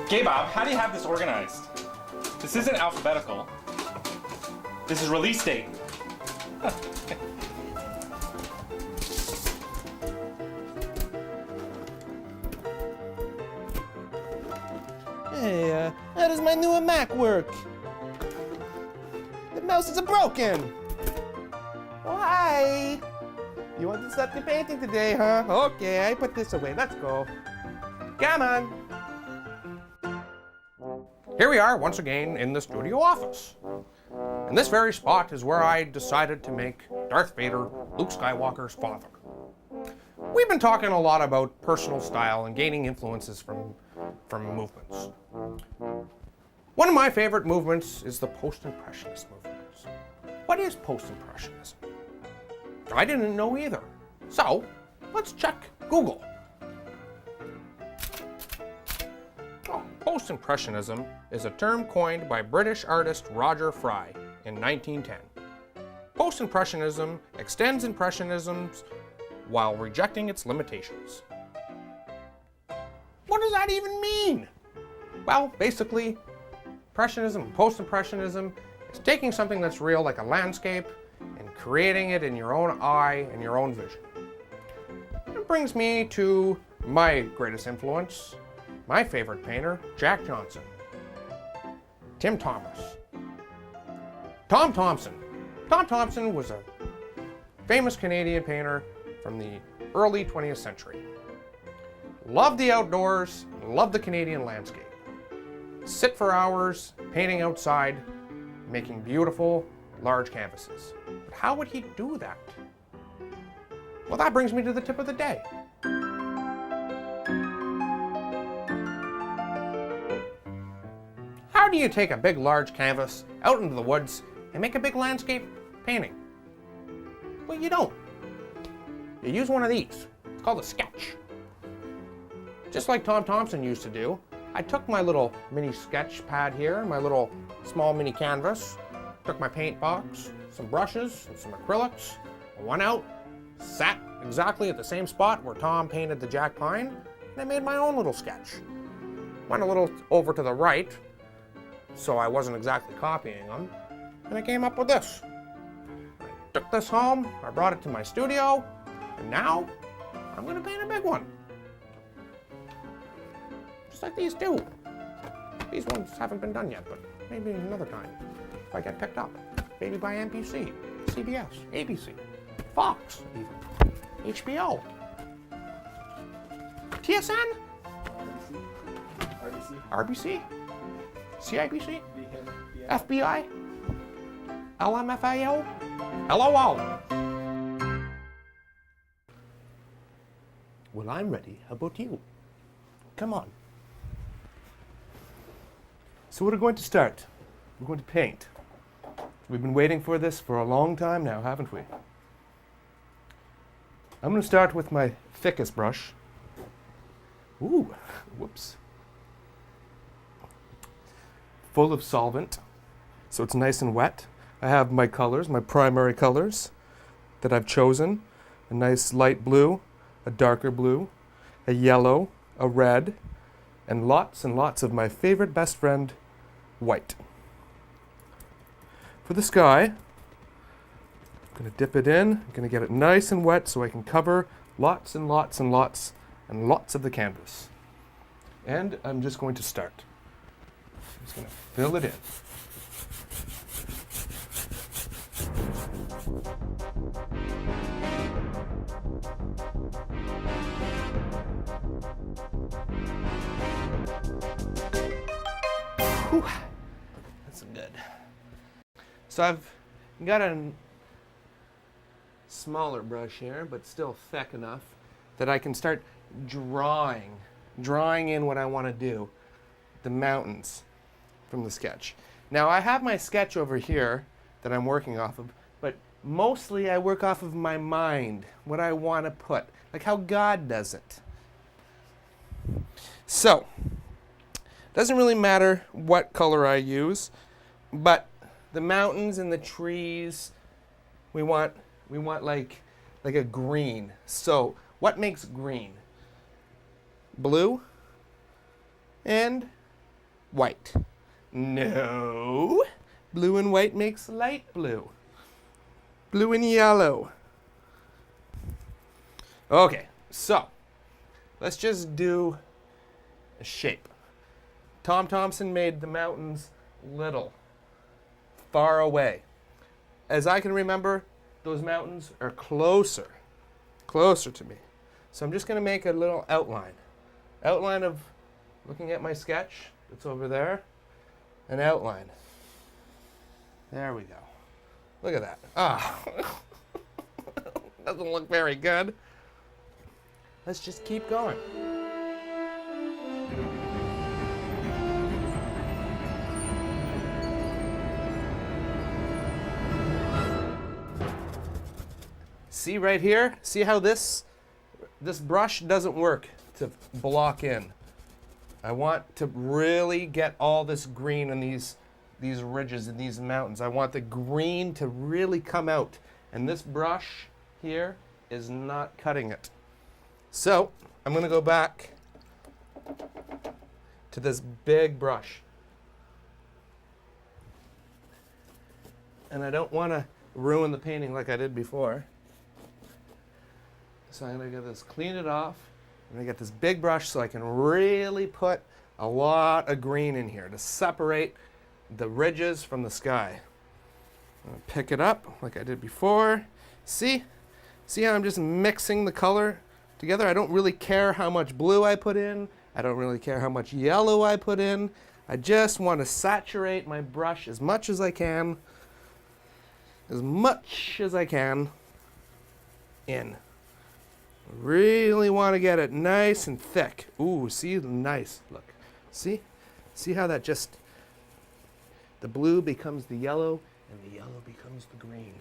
Okay, Bob, how do you have this organized? This isn't alphabetical. This is release date. Hey, how does my new Mac work? The mouse is broken. Oh, hi. You want to start the painting today, huh? Okay, I put this away. Let's go. Come on. Here we are once again in the studio office. And this very spot is where I decided to make Darth Vader Luke Skywalker's father. We've been talking a lot about personal style and gaining influences from movements. One of my favorite movements is the post-impressionist movements. What is post-impressionism? I didn't know either. So, let's check Google. Post-impressionism is a term coined by British artist Roger Fry in 1910. Post-impressionism extends impressionisms while rejecting its limitations. What does that even mean? Well, basically, impressionism and post-impressionism is taking something that's real, like a landscape, and creating it in your own eye and your own vision. It brings me to my greatest influence, my favorite painter, Jack Johnson. Tim Thomas. Tom Thomson. Tom Thomson was a famous Canadian painter from the early 20th century. Loved the outdoors, loved the Canadian landscape. Sit for hours painting outside, making beautiful, large canvases. But how would he do that? Well, that brings me to the tip of the day. How do you take a big, large canvas out into the woods and make a big landscape painting? Well, you don't. You use one of these. It's called a sketch. Just like Tom Thomson used to do, I took my little mini sketch pad here, my little small mini canvas, took my paint box, some brushes, and some acrylics, I went out, sat exactly at the same spot where Tom painted the Jack Pine, and I made my own little sketch. Went a little over to the right, so I wasn't exactly copying them, and I came up with this. I took this home, I brought it to my studio, and now I'm gonna paint a big one. Just like these two. These ones haven't been done yet, but maybe another time, if I get picked up. Maybe by NBC, CBS, ABC, Fox, even, HBO, TSN, RBC, CIBC, FBI, LMFAO, LOL. Well, I'm ready. How about you? Come on. So we're going to start. We're going to paint. We've been waiting for this for a long time now, haven't we? I'm going to start with my thickest brush. Ooh, whoops. Full of solvent, so it's nice and wet. I have my colors, my primary colors that I've chosen. A nice light blue, a darker blue, a yellow, a red, and lots of my favorite best friend, white. For the sky, I'm going to dip it in. I'm going to get it nice and wet so I can cover lots and lots of the canvas. And I'm just going to start. I'm just going to fill it in. Whew. That's good. So I've got a smaller brush here, but still thick enough that I can start drawing in what I want to do, the mountains from the sketch. Now I have my sketch over here that I'm working off of, but mostly I work off of my mind, what I want to put, like how God does it. So, doesn't really matter what color I use, but the mountains and the trees, we want like a green. So, what makes green? Blue and white. No. Blue and white makes light blue. Blue and yellow. Okay, so let's just do a shape. Tom Thomson made the mountains little, far away. As I can remember, those mountains are closer to me. So I'm just going to make a little outline. Outline of, looking at my sketch that's over there, an outline. There we go. Look at that. Ah, doesn't look very good. Let's just keep going. See right here? See how this brush doesn't work to block in. I want to really get all this green in these ridges and these mountains. I want the green to really come out. And this brush here is not cutting it. So I'm going to go back to this big brush. And I don't want to ruin the painting like I did before. So I'm going to get this, clean it off. I'm going to get this big brush so I can really put a lot of green in here to separate the ridges from the sky. I'm going to pick it up like I did before. See? See how I'm just mixing the color together? I don't really care how much blue I put in. I don't really care how much yellow I put in. I just want to saturate my brush as much as I can. As much as I can in. Really want to get it nice and thick. Ooh, see? Nice. Look. See? See how that just, the blue becomes the yellow and the yellow becomes the green.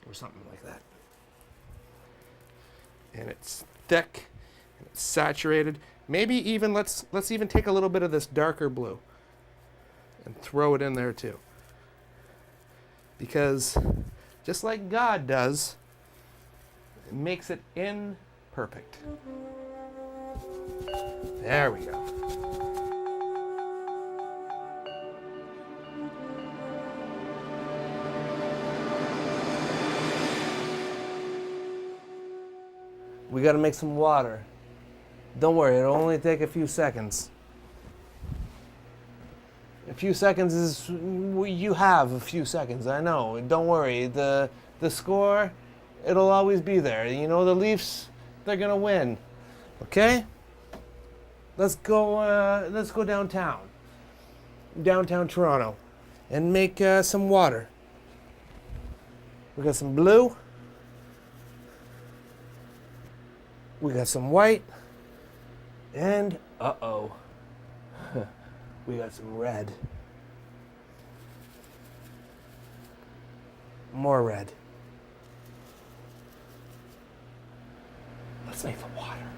Or something like that. And it's thick and it's saturated. Maybe even let's even take a little bit of this darker blue and throw it in there too. Because just like God does, it makes it imperfect. There we go. We got to make some water. Don't worry, it'll only take a few seconds. A few seconds is, you have a few seconds, I know. Don't worry, the score, it'll always be there. You know, the Leafs, they're gonna win. Okay? Let's go downtown. Downtown Toronto. And make some water. We got some blue. We got some white. And, uh-oh. We got some red. More red. Let's make the water.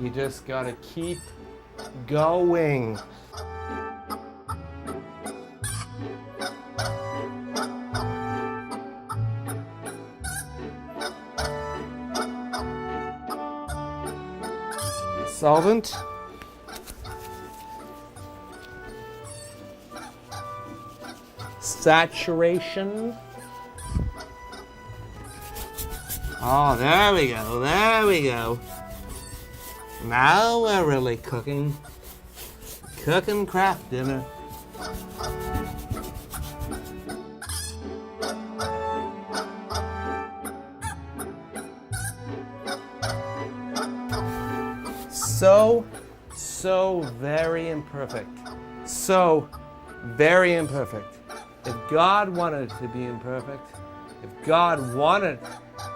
You just gotta keep going. Solvent. Saturation. Oh, there we go, there we go. Now we're really cooking. Cooking craft dinner. So very imperfect. So very imperfect. If God wanted it to be imperfect, if God wanted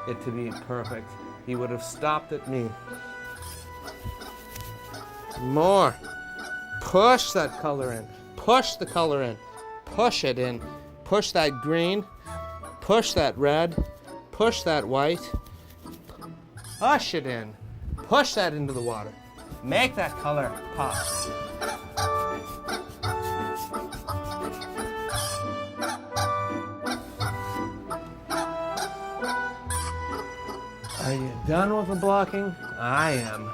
it to be perfect, He would have stopped at me. More. Push that color in. Push the color in. Push it in. Push that green. Push that red. Push that white. Push it in. Push that into the water. Make that color pop. Are you done with the blocking? I am.